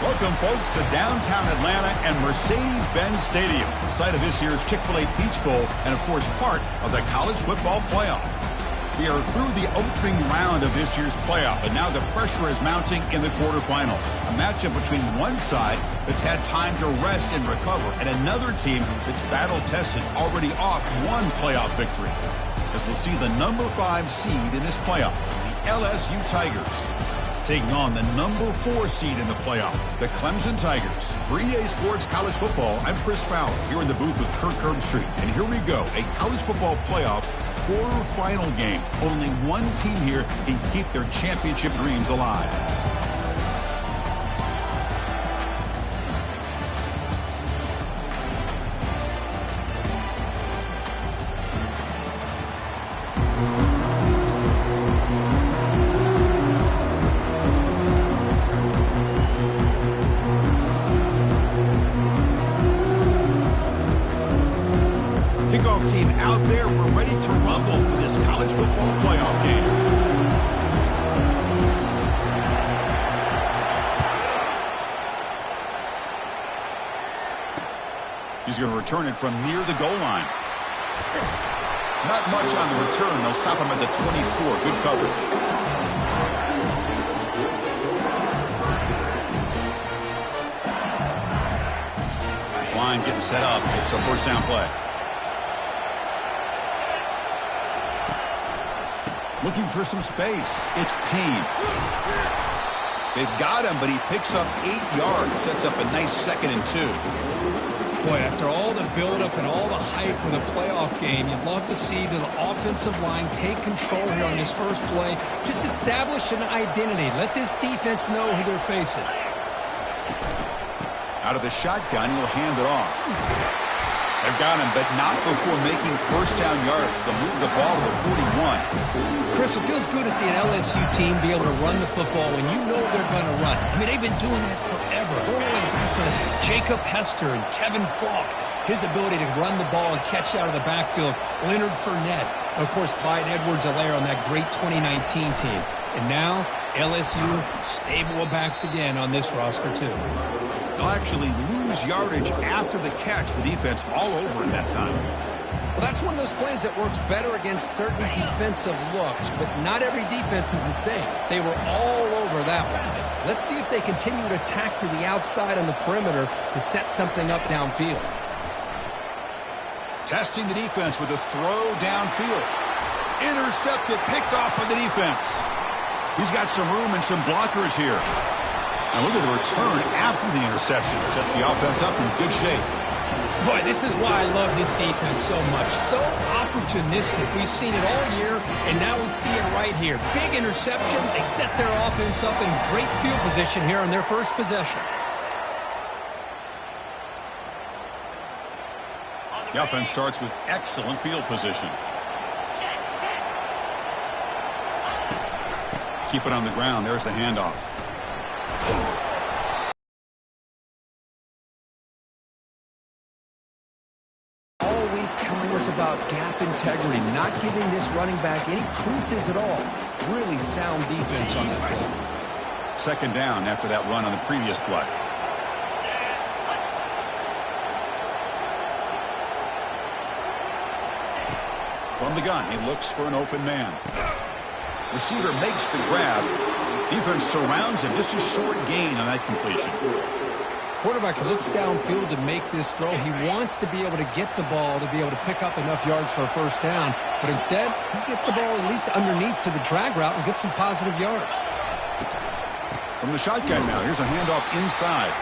Welcome, folks, to downtown Atlanta and Mercedes-Benz Stadium, site of this year's Chick-fil-A Peach Bowl and, of course, part of the college football playoff. We are through the opening round of this year's playoff, and now the pressure is mounting in the quarterfinals. A matchup between one side that's had time to rest and recover, and another team that's battle-tested, already off one playoff victory. As we'll see the number 5 seed in this playoff, the LSU Tigers, taking on the number 4 seed in the playoff, the Clemson Tigers. For EA Sports College Football, I'm Chris Fowler, here in the booth with Kirk Herbstreit. And here we go, a college football playoff quarterfinal game. Only one team here can keep their championship dreams alive. Kickoff team out there. We're ready to rumble for this college football playoff game. He's going to return it from near the goal line. Not much on the return. They'll stop him at the 24. Good coverage. This line getting set up. It's a first down play. Looking for some space. It's Payne. They've got him, but he picks up 8 yards. Sets up a nice 2nd and 2. Boy, after all the buildup and all the hype for the playoff game, you'd love to see the offensive line take control here on this first play. Just establish an identity. Let this defense know who they're facing. Out of the shotgun, he'll hand it off. They've got him, but not before making first down yards. They'll move the ball to the 41. Chris, it feels good to see an LSU team be able to run the football when you know they're going to run. I mean, they've been doing that forever. All the way back to Jacob Hester and Kevin Falk. His ability to run the ball and catch out of the backfield. Leonard Fournette. And, of course, Clyde Edwards-Helaire on that great 2019 team. And now, LSU stable of backs again on this roster, too. They'll actually lose yardage after the catch. The defense all over in that time. Well, that's one of those plays that works better against certain defensive looks, but not every defense is the same. They were all over that one. Let's see if they continue to attack to the outside on the perimeter to set something up downfield. Testing the defense with a throw downfield. Intercepted, picked off by the defense. He's got some room and some blockers here. Now look at the return after the interception. Sets the offense up in good shape. Boy, this is why I love this defense so much. So opportunistic. We've seen it all year, and now we see it right here. Big interception. They set their offense up in great field position here on their first possession. The offense starts with excellent field position. Keep it on the ground. There's the handoff. All week telling us about gap integrity, not giving this running back any creases at all. Really sound defense on that play. 2nd down after that run on the previous play. From the gun, he looks for an open man. Receiver makes the grab. Defense surrounds him. Just a short gain on that completion. Quarterback looks downfield to make this throw. He wants to be able to get the ball to be able to pick up enough yards for a first down. But instead, he gets the ball at least underneath to the drag route and gets some positive yards. From the shotgun now, here's a handoff inside.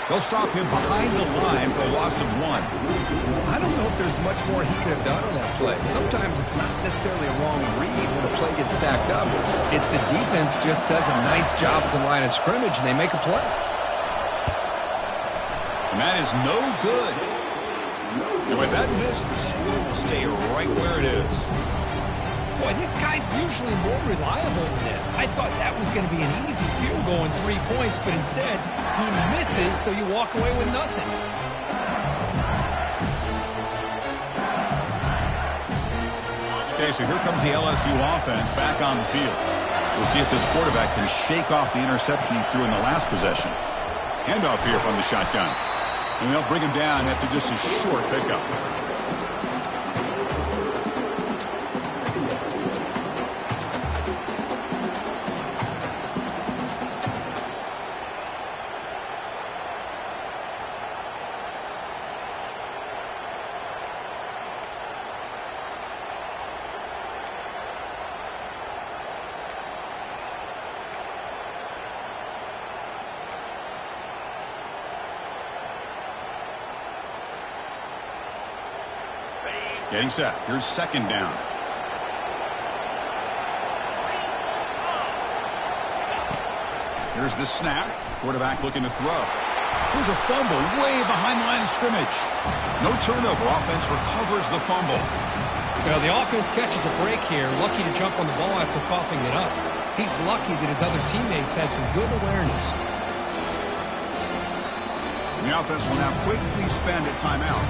They'll stop him behind the line for a loss of 1. I don't know if there's much more he could have done on that play. Sometimes it's not necessarily a wrong read when a play gets stacked up. It's the defense just does a nice job at the line of scrimmage, and they make a play. And that is no good. And with that miss, the score will stay right where it is. Boy, this guy's usually more reliable than this. I thought that was going to be an easy field goal and 3 points, but instead, he misses, so you walk away with nothing. Okay, so here comes the LSU offense back on the field. We'll see if this quarterback can shake off the interception he threw in the last possession. Handoff here from the shotgun. And they'll bring him down after just a short pickup. Getting set. Here's second down. Here's the snap. Quarterback looking to throw. Here's a fumble way behind the line of scrimmage. No turnover. Offense recovers the fumble. Well, the offense catches a break here. Lucky to jump on the ball after coughing it up. He's lucky that his other teammates had some good awareness. And the offense will now quickly spend a timeout.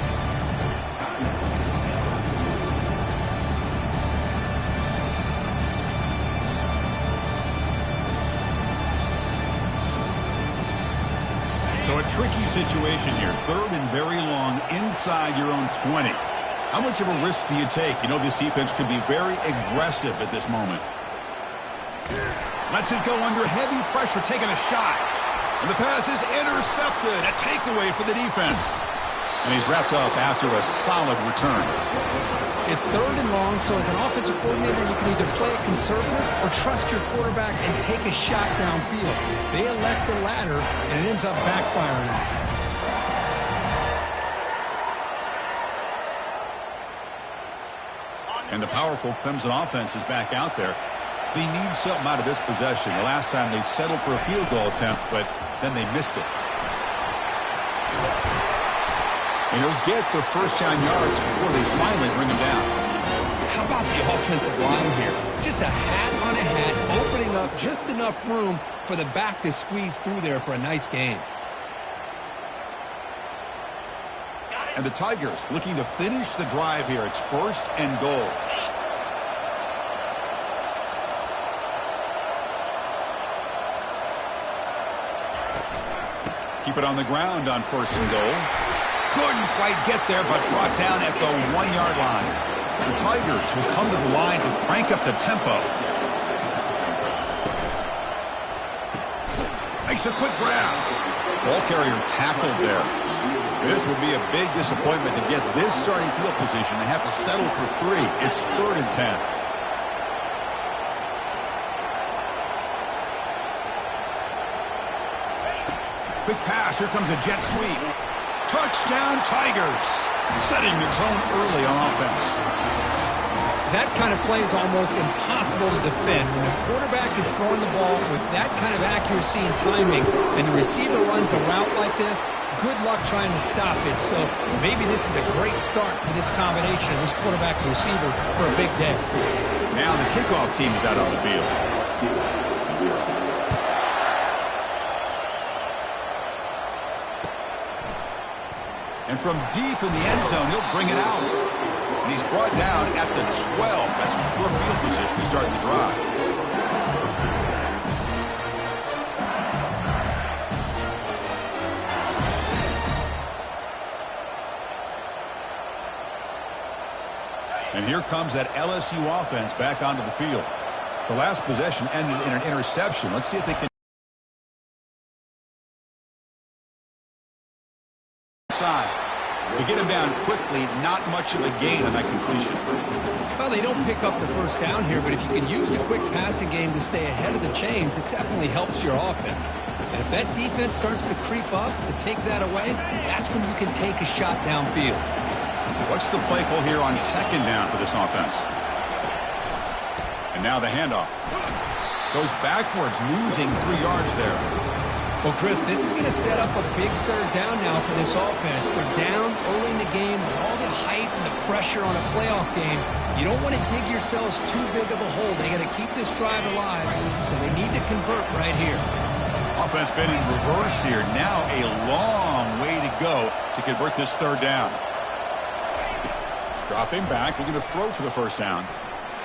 So a tricky situation here. Third and very long inside your own 20. How much of a risk do you take? You know this defense could be very aggressive at this moment. Lets it go under heavy pressure, taking a shot. And the pass is intercepted. A takeaway for the defense. And he's wrapped up after a solid return. It's third and long, so as an offensive coordinator, you can either play it conservative or trust your quarterback and take a shot downfield. They elect the latter, and it ends up backfiring. And the powerful Clemson offense is back out there. They need something out of this possession. The last time they settled for a field goal attempt, but then they missed it. And he'll get the first down yards before they finally bring him down. How about the offensive line here? Just a hat on a hat, opening up just enough room for the back to squeeze through there for a nice gain. And the Tigers looking to finish the drive here. It's first and goal. Keep it on the ground on first and goal. Couldn't quite get there, but brought down at the 1-yard line. The Tigers will come to the line to crank up the tempo. Makes a quick grab. Ball carrier tackled there. This would be a big disappointment to get this starting field position and have to settle for 3. It's 3rd and 10. Quick pass. Here comes a jet sweep. Touchdown, Tigers. Setting the tone early on offense. That kind of play is almost impossible to defend. When the quarterback is throwing the ball with that kind of accuracy and timing, and the receiver runs a route like this, good luck trying to stop it. So maybe this is a great start for this combination, this quarterback and receiver, for a big day. Now the kickoff team is out on the field. And from deep in the end zone, he'll bring it out. And he's brought down at the 12. That's poor field position to start the drive. And here comes that LSU offense back onto the field. The last possession ended in an interception. Let's see if they can. To get him down quickly, not much of a gain on that completion. Well, they don't pick up the first down here, but if you can use the quick passing game to stay ahead of the chains, it definitely helps your offense. And if that defense starts to creep up and take that away, that's when you can take a shot downfield. What's the play call here on second down for this offense? And now the handoff. Goes backwards, losing 3 yards there. Well, Chris, this is going to set up a big third down now for this offense. They're down early in the game with all the hype and the pressure on a playoff game. You don't want to dig yourselves too big of a hole. They got to keep this drive alive, so they need to convert right here. Offense been in reverse here. Now a long way to go to convert this third down. Dropping back, looking to throw for the first down.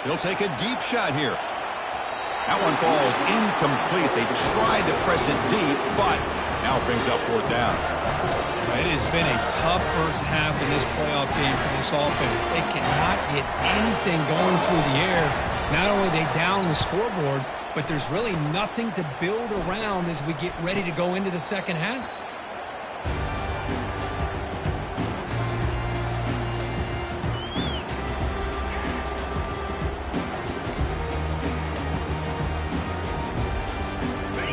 He'll take a deep shot here. That one falls incomplete. They tried to press it deep, but Now it brings up 4th down. It has been a tough first half in this playoff game for this offense. They cannot get anything going through the air. Not only are they down the scoreboard, but there's really nothing to build around as we get ready to go into the second half.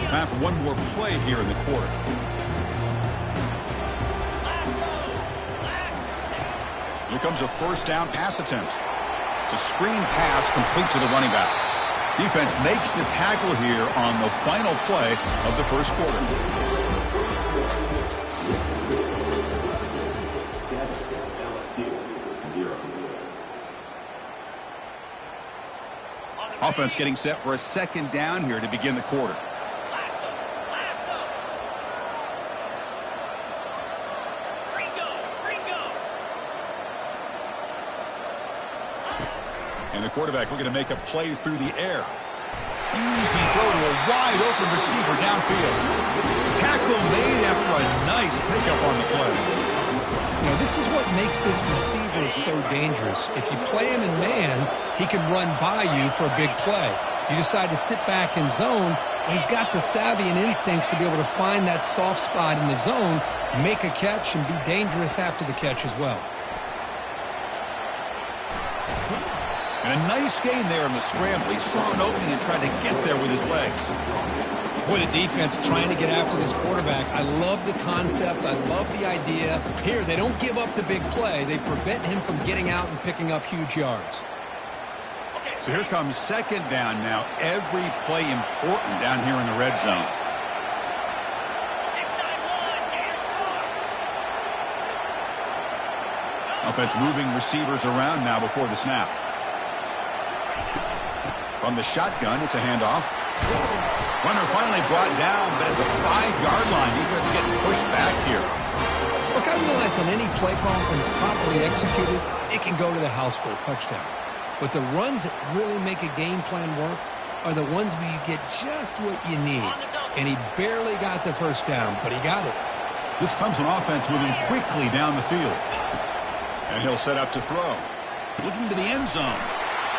Time for one more play here in the quarter. Here comes a 1st down pass attempt. It's a screen pass complete to the running back. Defense makes the tackle here on the final play of the first quarter. Offense getting set for a 2nd down here to begin the quarter. And the quarterback looking to make a play through the air. Easy throw to a wide-open receiver downfield. Tackle made after a nice pickup on the play. You know, this is what makes this receiver so dangerous. If you play him in man, he can run by you for a big play. You decide to sit back in zone, and he's got the savvy and instincts to be able to find that soft spot in the zone, make a catch, and be dangerous after the catch as well. And a nice gain there in the scramble. He saw an opening and tried to get there with his legs. What a defense trying to get after this quarterback. I love the concept. I love the idea. Here, they don't give up the big play. They prevent him from getting out and picking up huge yards. So here comes 2nd down now. Every play important down here in the red zone. Offense moving receivers around now before the snap. From the shotgun, it's a handoff. Runner finally brought down, but at the 5-yard line, defense getting pushed back here. Look, I realize on any play call, when it's properly executed, it can go to the house for a touchdown. But the runs that really make a game plan work are the ones where you get just what you need. And he barely got the 1st down, but he got it. This comes from offense moving quickly down the field. And he'll set up to throw. Looking to the end zone.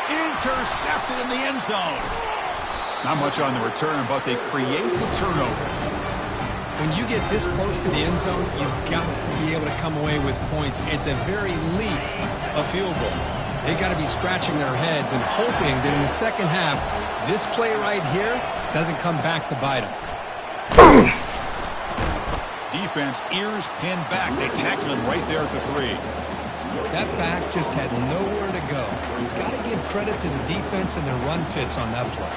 Intercepted in the end zone. Not much on the return, but they create the turnover. When you get this close to the end zone, you've got to be able to come away with points, at the very least, a field goal. They've got to be scratching their heads and hoping that in the second half, this play right here doesn't come back to bite them. Defense, ears pinned back. They tackle him right there at the 3. That back just had nowhere to go. You've got to give credit to the defense and their run fits on that play.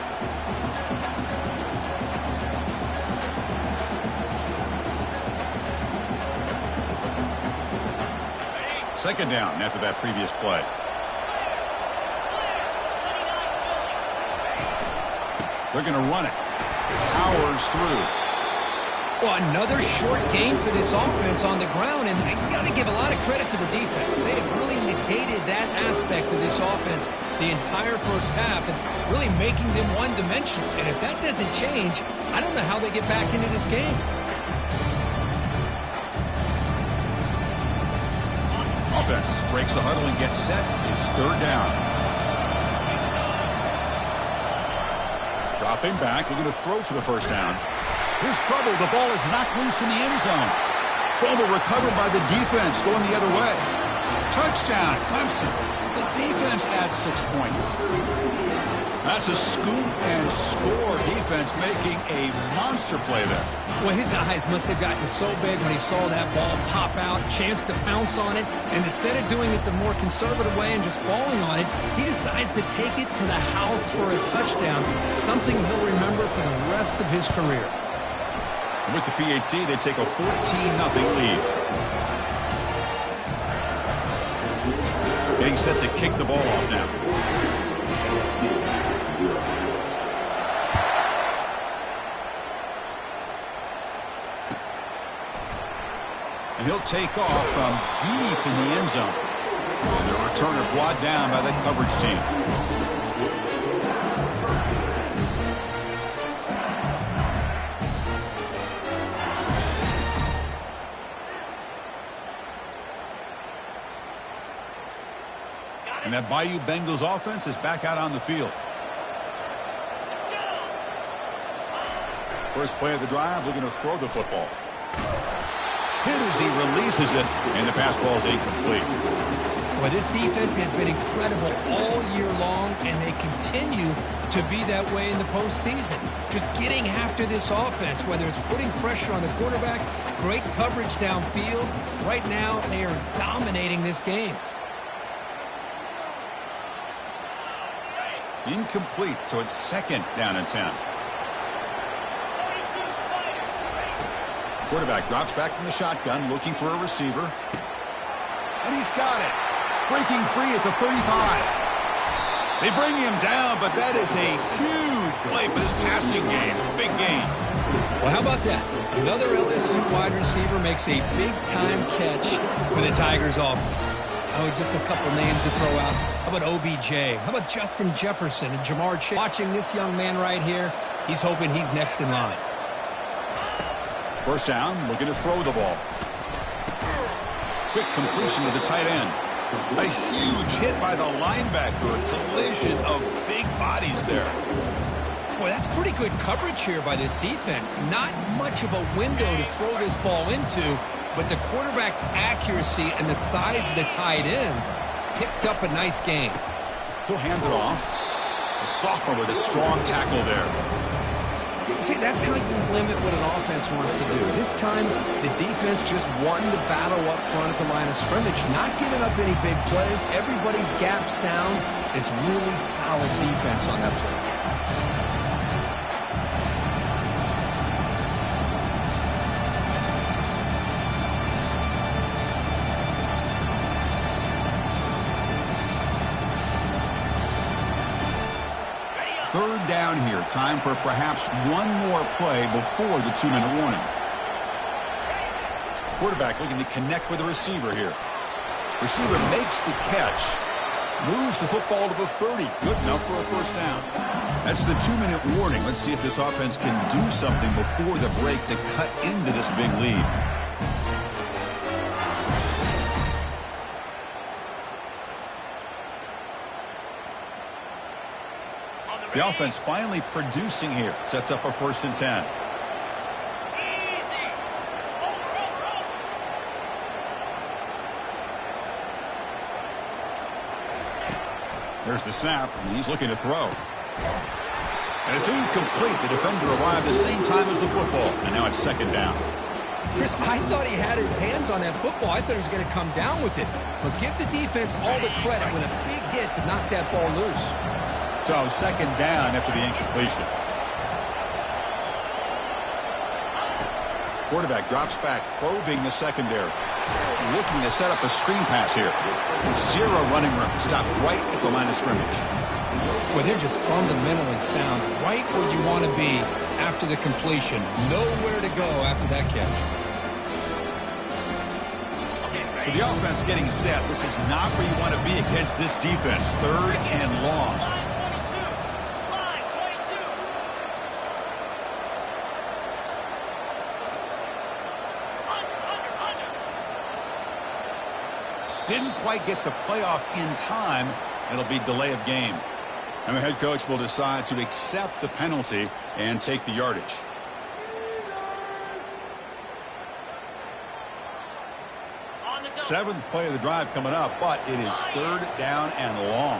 Second down after that previous play. They're going to run it. Powers through. Well, another short game for this offense on the ground, and you got to give a lot of credit to the defense. They have really negated that aspect of this offense the entire first half and really making them one-dimensional. And if that doesn't change, I don't know how they get back into this game. Offense breaks the huddle and gets set. It's 3rd down. Dropping back, looking to throw for the 1st down. Here's trouble. The ball is knocked loose in the end zone. Fumble recovered by the defense going the other way. Touchdown, Clemson. The defense adds 6 points. That's a scoop and score. Defense making a monster play there. Well, his eyes must have gotten so big when he saw that ball pop out, chance to pounce on it, and instead of doing it the more conservative way and just falling on it, he decides to take it to the house for a touchdown, something he'll remember for the rest of his career. With the PHC, they take a 14-0 lead. Getting set to kick the ball off now. And he'll take off from deep in the end zone. And the returner brought down by the coverage team. And that Bayou Bengals offense is back out on the field. First play of the drive, looking to throw the football. Hit as he releases it, and the pass ball is incomplete. Well, this defense has been incredible all year long, and they continue to be that way in the postseason. Just getting after this offense, whether it's putting pressure on the quarterback, great coverage downfield. Right now, they are dominating this game. Incomplete, so it's second down and 10. Quarterback drops back from the shotgun, looking for a receiver. And he's got it. Breaking free at the 35. They bring him down, but that is a huge play for this passing game. Big game. Well, how about that? Another LSU wide receiver makes a big-time catch for the Tigers offense. Oh, just a couple names to throw out. How about OBJ? How about Justin Jefferson and Jamar Chase? Watching this young man right here, he's hoping he's next in line. First down, looking to throw the ball. Quick completion to the tight end. A huge hit by the linebacker. A collision of big bodies there. Boy, that's pretty good coverage here by this defense. Not much of a window to throw this ball into, but the quarterback's accuracy and the size of the tight end picks up a nice game. He'll hand it off. The sophomore with a strong tackle there. See, that's how you limit what an offense wants to do. This time, the defense just won the battle up front at the line of scrimmage, not giving up any big plays. Everybody's gap sound. It's really solid defense on that play. Third down here. Time for perhaps one more play before the 2-minute warning. Quarterback looking to connect with the receiver here. Receiver makes the catch. Moves the football to the 30. Good enough for a first down. That's the 2-minute warning. Let's see if this offense can do something before the break to cut into this big lead. The offense finally producing here. Sets up a 1st and 10. There's the snap, and he's looking to throw. And it's incomplete. The defender arrived the same time as the football, and now it's 2nd down. Chris, I thought he had his hands on that football. I thought he was going to come down with it. But give the defense all the credit with a big hit to knock that ball loose. So 2nd down after the incompletion. Quarterback drops back, probing the secondary. Looking to set up a screen pass here. 0 running room. Stopped right at the line of scrimmage. Well, they're just fundamentally sound. Right where you want to be after the completion. Nowhere to go after that catch. So the offense getting set. This is not where you want to be against this defense. 3rd and long. Didn't quite get the playoff in time. It'll be delay of game. And the head coach will decide to accept the penalty and take the yardage. Seventh play of the drive coming up, but it is 3rd down and long.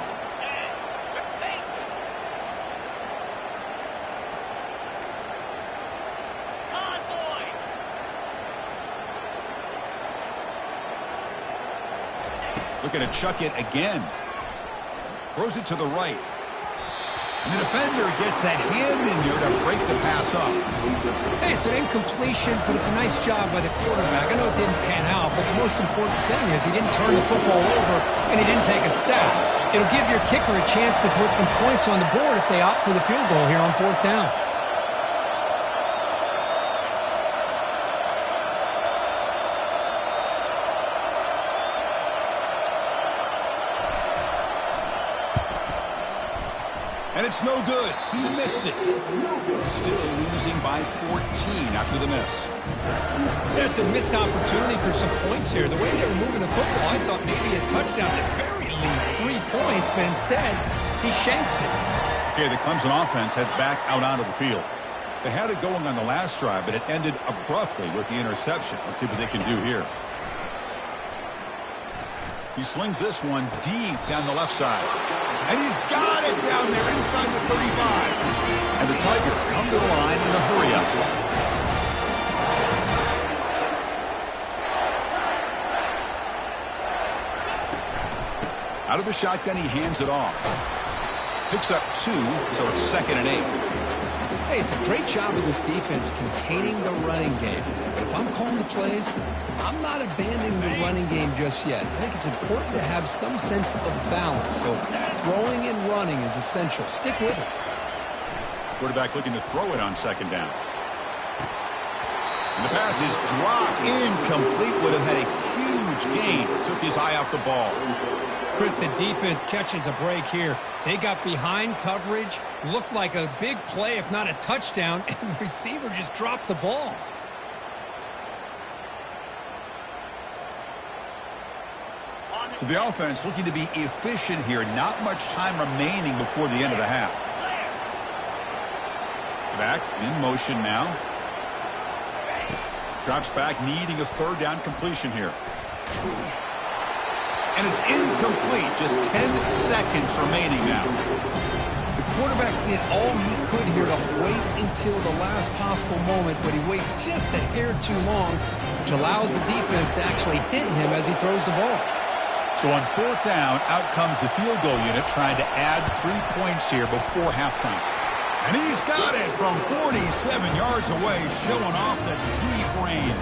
Looking to chuck it again. Throws it to the right. And the defender gets a hand in there to break the pass up. Hey, it's an incompletion, but it's a nice job by the quarterback. I know it didn't pan out, but the most important thing is he didn't turn the football over and he didn't take a sack. It'll give your kicker a chance to put some points on the board if they opt for the field goal here on 4th down. And it's no good. He missed it. Still losing by 14 after the miss. That's a missed opportunity for some points here. The way they were moving the football, I thought maybe a touchdown at very least 3 points, but instead, he shanks it. Okay, the Clemson offense heads back out onto the field. They had it going on the last drive, but it ended abruptly with the interception. Let's see what they can do here. He slings this one deep down the left side. And he's got it down there inside the 35. And the Tigers come to the line in a hurry-up. Out of the shotgun, he hands it off. Picks up 2, so it's 2nd and 8. Hey, it's a great job of this defense containing the running game. But if I'm calling the plays, I'm not abandoning the running game just yet. I think it's important to have some sense of balance. So throwing and running is essential. Stick with it. Quarterback looking to throw it on 2nd down. And the pass is dropped incomplete. Would have had a huge gain. Took his eye off the ball. Chris, the defense catches a break here. They got behind coverage, looked like a big play, if not a touchdown, and the receiver just dropped the ball. So the offense looking to be efficient here. Not much time remaining before the end of the half. Back in motion now. Drops back, needing a 3rd down completion here. And it's incomplete. Just 10 seconds remaining now. The quarterback did all he could here to wait until the last possible moment, but he waits just a hair too long, which allows the defense to actually hit him as he throws the ball. So on 4th down, out comes the field goal unit trying to add 3 points here before halftime. And he's got it from 47 yards away, showing off the deep range.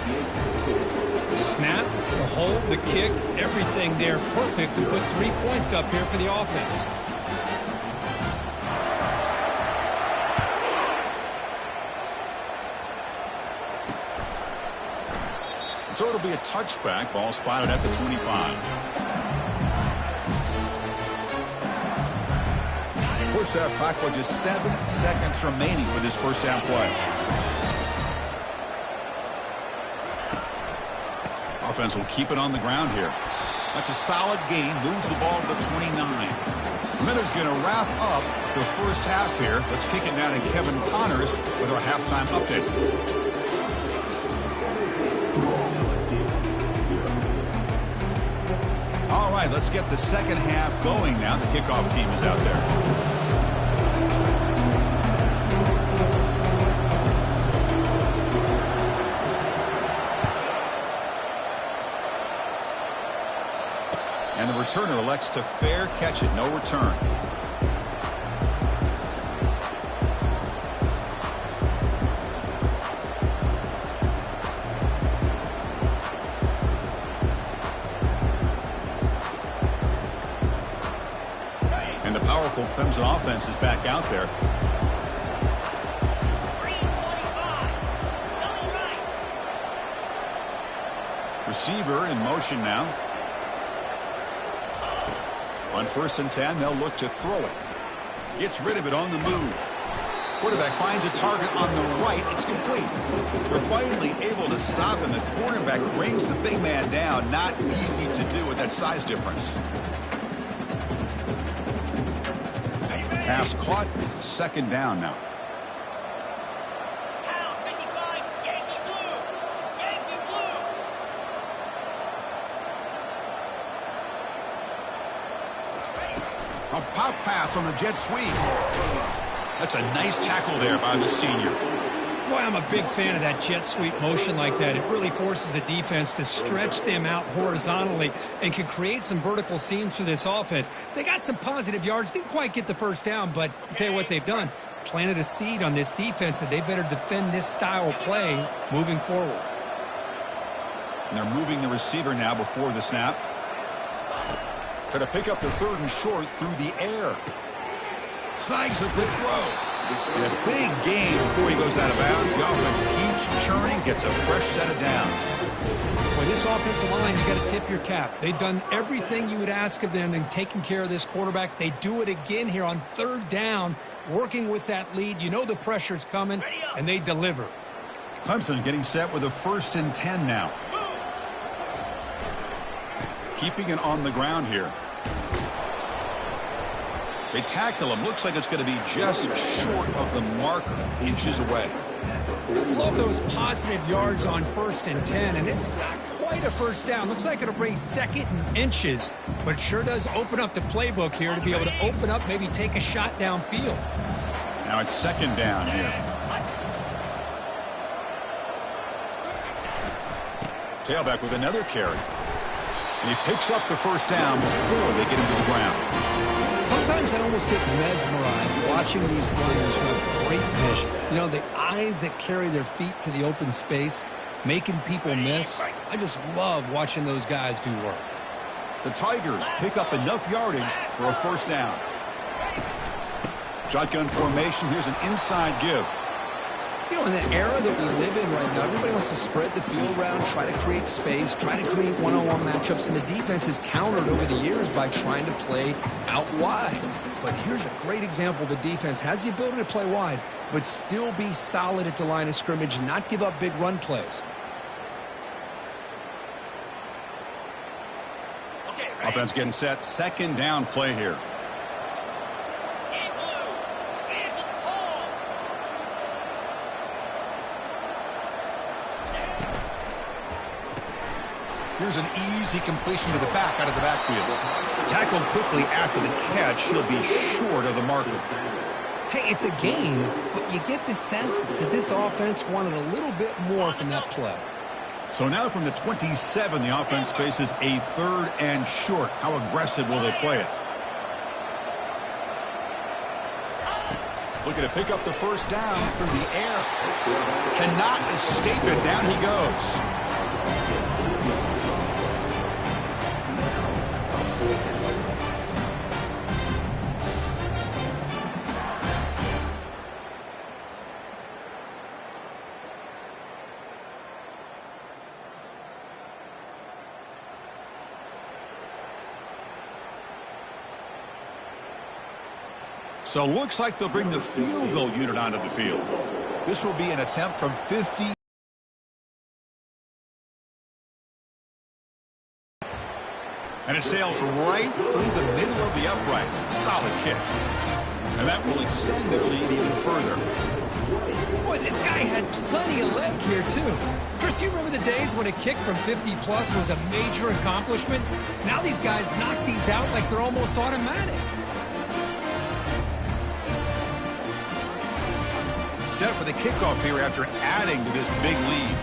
The snap, the hold, the kick, everything there perfect to put 3 points up here for the offense. So it'll be a touchback. Ball spotted at the 25. First half clock with just 7 seconds remaining for this first down play. Offense will keep it on the ground here. That's a solid gain. Moves the ball to the 29. Miller's going to wrap up the first half here. Let's kick it down to Kevin Connors with our halftime update. All right, let's get the second half going now. The kickoff team is out there. And the returner elects to fair catch it. No return. And the powerful Clemson offense is back out there. Receiver in motion now. On 1st and 10, they'll look to throw it. Gets rid of it on the move. Quarterback finds a target on the right. It's complete. They're finally able to stop him. The quarterback brings the big man down. Not easy to do with that size difference. Pass caught. 2nd down now. A pop pass on the jet sweep. That's a nice tackle there by the senior. Boy, I'm a big fan of that jet sweep motion like that. It really forces a defense to stretch them out horizontally and can create some vertical seams for this offense. They got some positive yards. Didn't quite get the first down, but I'll tell you what they've done. Planted a seed on this defense that they better defend this style of play moving forward. And they're moving the receiver now before the snap. Going to pick up the 3rd and short through the air. Snags the quick throw. And a big gain before he goes out of bounds. The offense keeps churning, gets a fresh set of downs. Boy, this offensive line, you got to tip your cap. They've done everything you would ask of them in taking care of this quarterback. They do it again here on 3rd down, working with that lead. You know the pressure's coming, and they deliver. Clemson getting set with a 1st and 10 now. Keeping it on the ground here. They tackle him. Looks like it's going to be just short of the marker, inches away. Love those positive yards on 1st and 10, and it's not quite a first down. Looks like it'll bring 2nd and inches, but it sure does open up the playbook here to be able to open up, maybe take a shot downfield. Now it's 2nd down here. Tailback with another carry. And he picks up the first down before they get him to the ground. Sometimes I almost get mesmerized watching these runners who have great vision. You know, the eyes that carry their feet to the open space, making people miss. I just love watching those guys do work. The Tigers pick up enough yardage for a first down. Shotgun formation. Here's an inside give. You know, in the era that we live in right now, everybody wants to spread the field around, try to create space, try to create one-on-one matchups, and the defense has countered over the years by trying to play out wide. But here's a great example. The defense has the ability to play wide, but still be solid at the line of scrimmage, not give up big run plays. Offense getting set. 2nd down play here. Here's an easy completion to the back out of the backfield. Tackled quickly after the catch. He'll be short of the marker. Hey, it's a game, but you get the sense that this offense wanted a little bit more from that play. So now from the 27, the offense faces a 3rd and short. How aggressive will they play it? Looking to pick up the first down through the air. Cannot escape it. Down he goes. So looks like they'll bring the field goal unit onto the field. This will be an attempt from 50. And it sails right through the middle of the uprights. Solid kick. And that will extend the lead even further. Boy, this guy had plenty of leg here, too. Chris, you remember the days when a kick from 50-plus was a major accomplishment? Now these guys knock these out like they're almost automatic. Set for the kickoff here after adding to this big lead.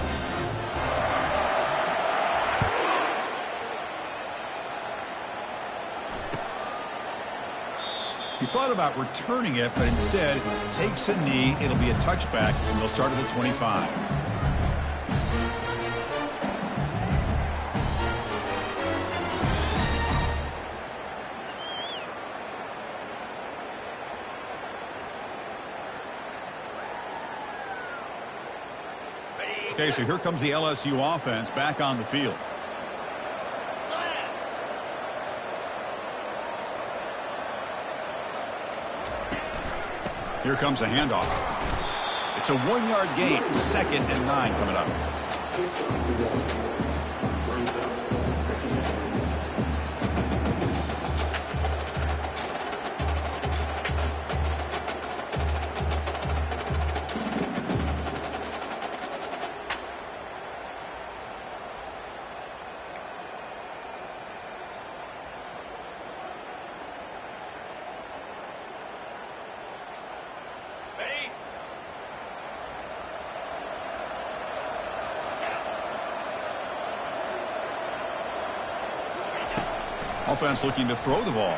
He thought about returning it, but instead takes a knee. It'll be a touchback, and they'll start at the 25. Okay, so here comes the LSU offense back on the field. Here comes a handoff. It's a 1-yard gain. 2nd and 9 coming up. Offense looking to throw the ball.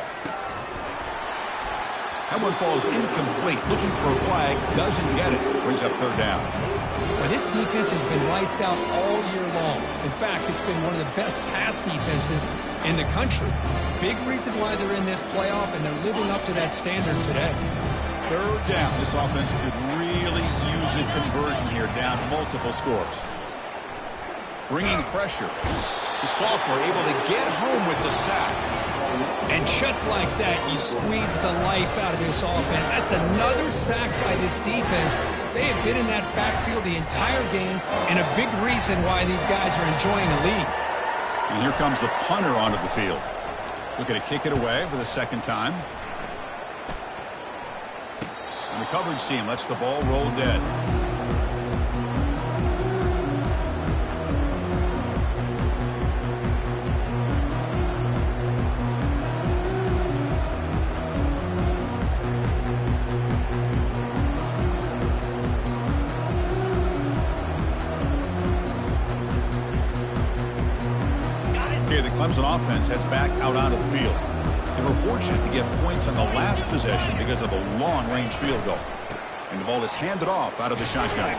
That one falls incomplete. Looking for a flag. Doesn't get it. Brings up 3rd down. Well, this defense has been lights out all year long. In fact, it's been one of the best pass defenses in the country. Big reason why they're in this playoff, and they're living up to that standard today. 3rd down. This offense could really use a conversion here, down multiple scores. Bringing pressure. The sophomore able to get home with the sack. And just like that, you squeeze the life out of this offense. That's another sack by this defense. They have been in that backfield the entire game, and a big reason why these guys are enjoying the lead. And here comes the punter onto the field. Looking to kick it away for the 2nd time. And the coverage team lets the ball roll dead. Okay, the Clemson offense heads back out onto the field. They were fortunate to get points on the last possession because of a long-range field goal. And the ball is handed off out of the shotgun.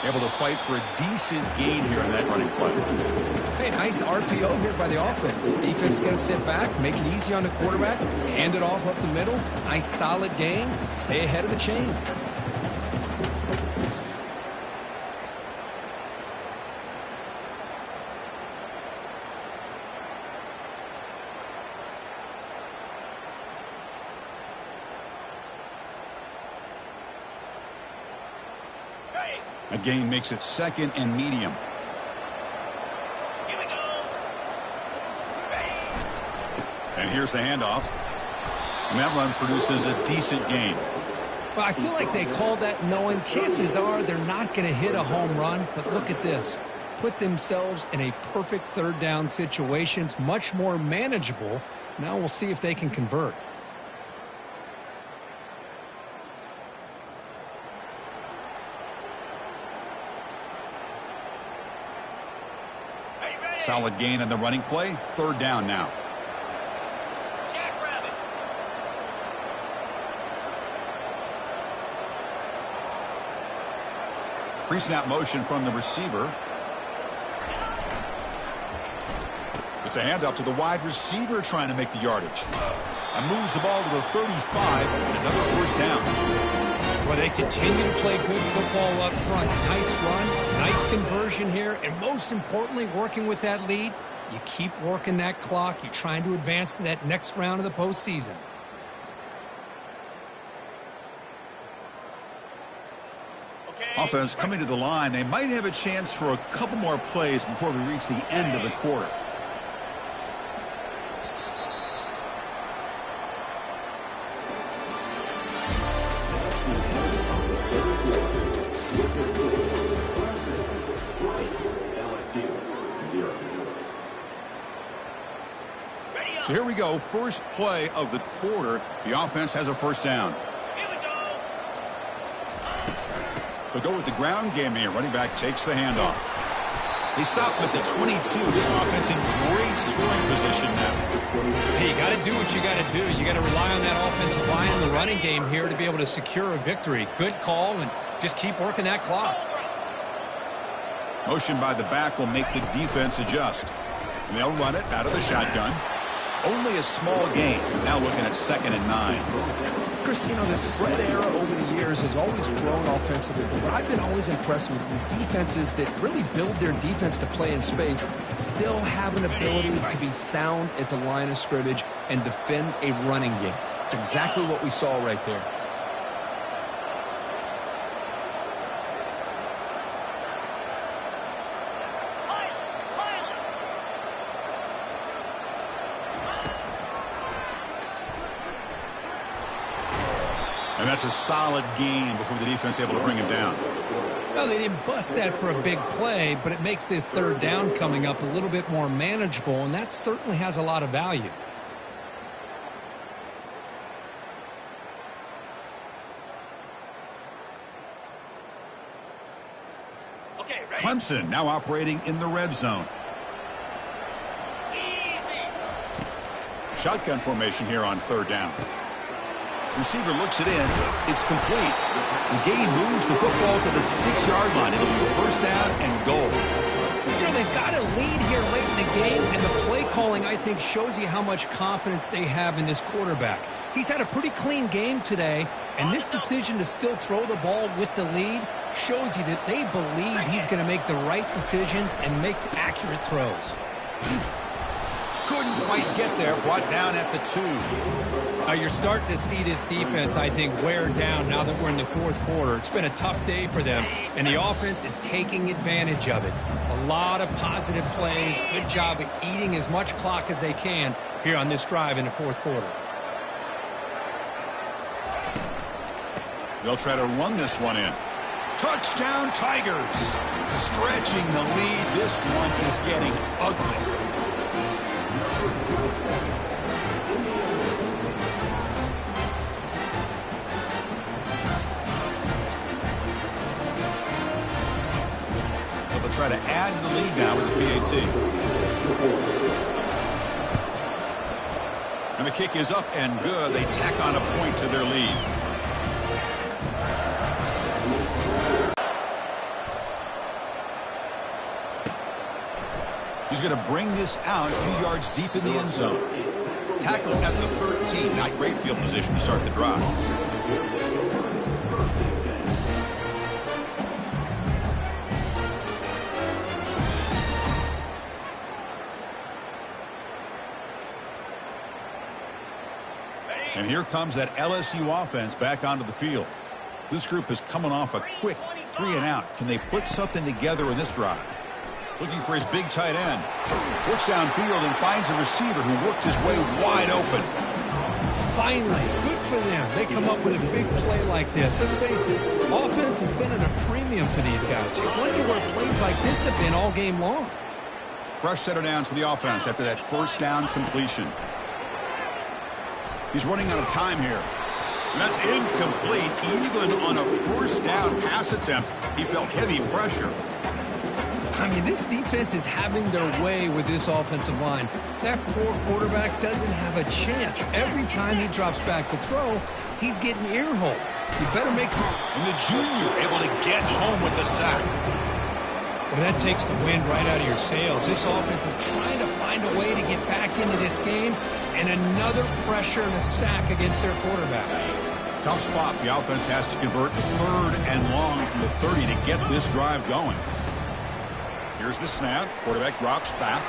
Able to fight for a decent gain here in that running play. Hey, nice RPO here by the offense. Defense is going to sit back, make it easy on the quarterback, hand it off up the middle. Nice solid gain. Stay ahead of the chains. A gain makes it 2nd and medium. Here we go. And here's the handoff. And that run produces a decent gain. Well, I feel like they called that knowing chances are they're not going to hit a home run. But look at this. Put themselves in a perfect 3rd down situation. It's much more manageable. Now we'll see if they can convert. Solid gain on the running play. 3rd down now. Jackrabbit. Pre-snap motion from the receiver. It's a handoff to the wide receiver trying to make the yardage. And moves the ball to the 35 and another 1st down. Well, they continue to play good football up front. Nice run, nice conversion here, and most importantly, working with that lead, you keep working that clock. You're trying to advance to that next round of the postseason. Offense coming to the line. They might have a chance for a couple more plays before we reach the end of the quarter. So here we go, first play of the quarter. The offense has a 1st down. Here we go. They'll go with the ground game here. Running back takes the handoff. They stop him at the 22. This offense in great scoring position now. Hey, you got to do what you got to do. You got to rely on that offensive line in the running game here to be able to secure a victory. Good call, and just keep working that clock. Motion by the back will make the defense adjust. And they'll run it out of the shotgun. Only a small gain. Now looking at 2nd and 9. Chris, you know, the spread era over the years has always grown offensively. But what I've been always impressed with defenses that really build their defense to play in space still have an ability to be sound at the line of scrimmage and defend a running game. It's exactly what we saw right there. And that's a solid gain before the defense able to bring him down. Well, they didn't bust that for a big play, but it makes this 3rd down coming up a little bit more manageable, and that certainly has a lot of value. Okay, ready? Clemson now operating in the red zone. Easy. Shotgun formation here on 3rd down. Receiver looks it in. It's complete. The gain moves the football to the 6-yard line. It'll be 1st down and goal. You know, they've got a lead here late in the game, and the play calling, I think, shows you how much confidence they have in this quarterback. He's had a pretty clean game today, and this decision to still throw the ball with the lead shows you that they believe he's going to make the right decisions and make accurate throws. Couldn't quite get there. Brought down at the 2. You're starting to see this defense, I think, wear down now that we're in the 4th quarter. It's been a tough day for them, and the offense is taking advantage of it. A lot of positive plays. Good job at eating as much clock as they can here on this drive in the 4th quarter. They'll try to run this one in. Touchdown, Tigers. Stretching the lead. This one is getting ugly. They'll try to add to the lead now with the PAT. And the kick is up and good. They tack on a point to their lead. He's going to bring this out a few yards deep in the end zone. Tackle at the 13. Not great field position to start the drive. And here comes that LSU offense back onto the field. This group is coming off a quick 3-and-out. Can they put something together in this drive? Looking for his big tight end. Looks downfield and finds a receiver who worked his way wide open. Finally, good for them. They come up with a big play like this. Let's face it, offense has been at a premium for these guys. You wonder where plays like this have been all game long. Fresh set of downs for the offense after that first down completion. He's running out of time here. And that's incomplete. Even on a first down pass attempt, he felt heavy pressure. I mean, this defense is having their way with this offensive line. That poor quarterback doesn't have a chance. Every time he drops back to throw, he's getting ear-holed. You better make some... And the junior able to get home with the sack. Well, that takes the wind right out of your sails. This offense is trying to find a way to get back into this game, and another pressure and a sack against their quarterback. Tough spot. The offense has to convert 3rd and long from the 30 to get this drive going. Here's the snap. Quarterback drops back.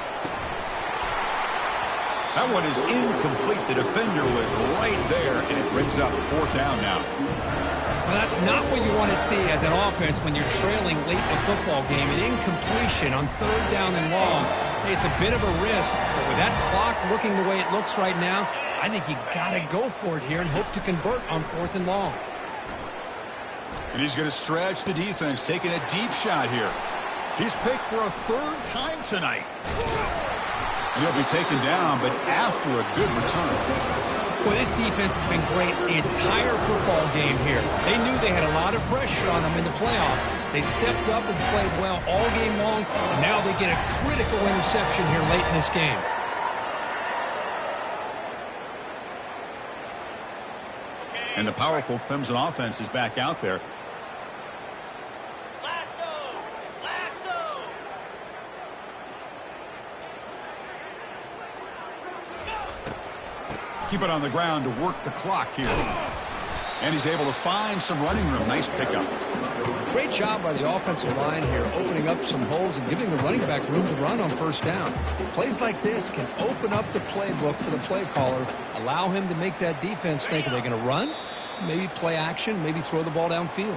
That one is incomplete. The defender was right there, and it brings up 4th down now. Well, that's not what you want to see as an offense when you're trailing late in a football game. An incompletion on 3rd down and long. Hey, it's a bit of a risk, but with that clock looking the way it looks right now, I think you got to go for it here and hope to convert on 4th and long. And he's going to stretch the defense, taking a deep shot here. He's picked for a 3rd time tonight. And he'll be taken down, but after a good return. Well, this defense has been great the entire football game here. They knew they had a lot of pressure on them in the playoff. They stepped up and played well all game long, and now they get a critical interception here late in this game. And the powerful Clemson offense is back out there. Keep it on the ground to work the clock here. And he's able to find some running room. Nice pickup. Great job by the offensive line here, opening up some holes and giving the running back room to run on 1st down. Plays like this can open up the playbook for the play caller, allow him to make that defense think, are they going to run? Maybe play action, maybe throw the ball downfield.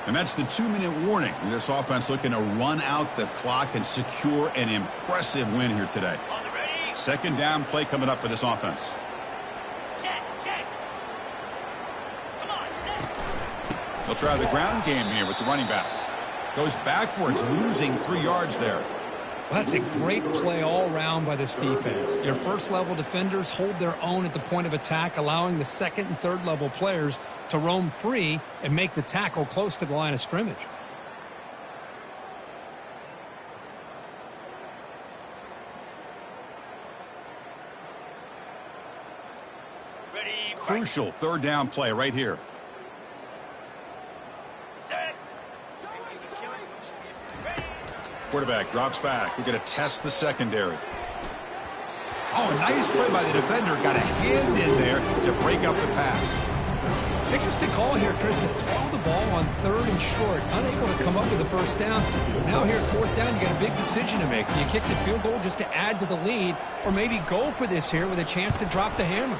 And that's the 2-minute warning. This offense looking to run out the clock and secure an impressive win here today. 2nd down play coming up for this offense. They'll try the ground game here with the running back. Goes backwards, losing 3 yards there. Well, that's a great play all around by this defense. Your first-level defenders hold their own at the point of attack, allowing the 2nd and 3rd-level players to roam free and make the tackle close to the line of scrimmage. Crucial 3rd down play right here. Quarterback drops back. We're going to test the secondary. Oh, nice play by the defender. Got a hand in there to break up the pass. Interesting call here, Chris, to throw the ball on 3rd and short. Unable to come up with the 1st down. Now here at 4th down, you got a big decision to make. Do you kick the field goal just to add to the lead, or maybe go for this here with a chance to drop the hammer?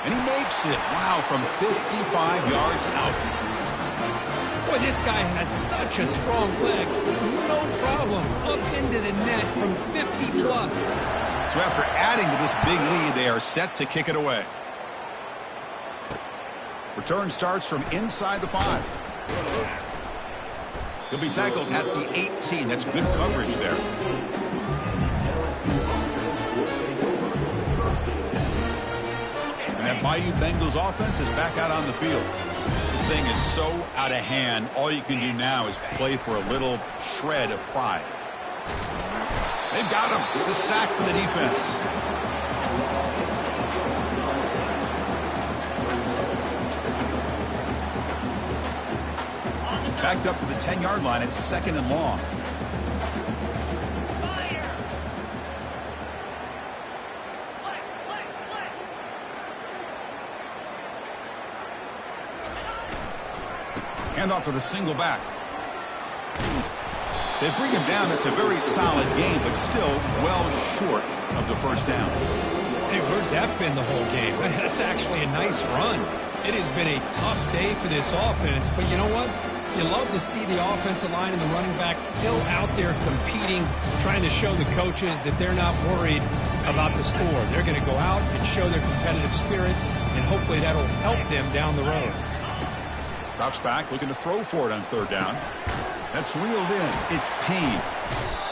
And he makes it. Wow, from 55 yards out. Boy, this guy has such a strong leg. No problem. Up into the net from 50+. So after adding to this big lead, they are set to kick it away. Return starts from inside the 5. He'll be tackled at the 18. That's good coverage there. And that Bayou Bengals offense is back out on the field. This thing is so out of hand. All you can do now is play for a little shred of pride. They've got him. It's a sack for the defense. Backed up to the 10-yard line. It's 2nd and long. Hand off to the single back. They bring him down. It's a very solid game, but still well short of the first down. Hey, where's that been the whole game? That's actually a nice run. It has been a tough day for this offense, but you know what? You love to see the offensive line and the running back still out there competing, trying to show the coaches that they're not worried about the score. They're going to go out and show their competitive spirit, and hopefully that'll help them down the road. Drops back, looking to throw for it on 3rd down. That's reeled in. It's Payne.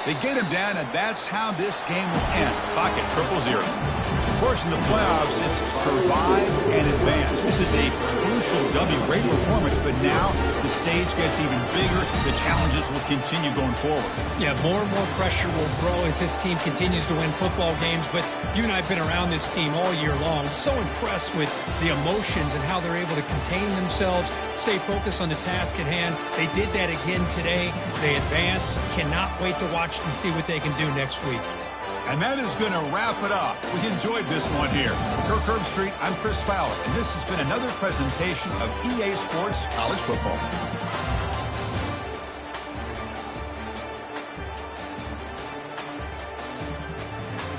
They get him down, and that's how this game will end. Clock at 0-0. Of course, in the playoffs, it's survive and advance. This is a crucial W. Great performance, but now the stage gets even bigger. The challenges will continue going forward. Yeah, more and more pressure will grow as this team continues to win football games, but you and I have been around this team all year long. So impressed with the emotions and how they're able to contain themselves, stay focused on the task at hand. They did that again today. They advance. Cannot wait to watch and see what they can do next week. And that is going to wrap it up. We enjoyed this one here. Kirk Herbstreit, I'm Chris Fowler, and this has been another presentation of EA Sports College Football.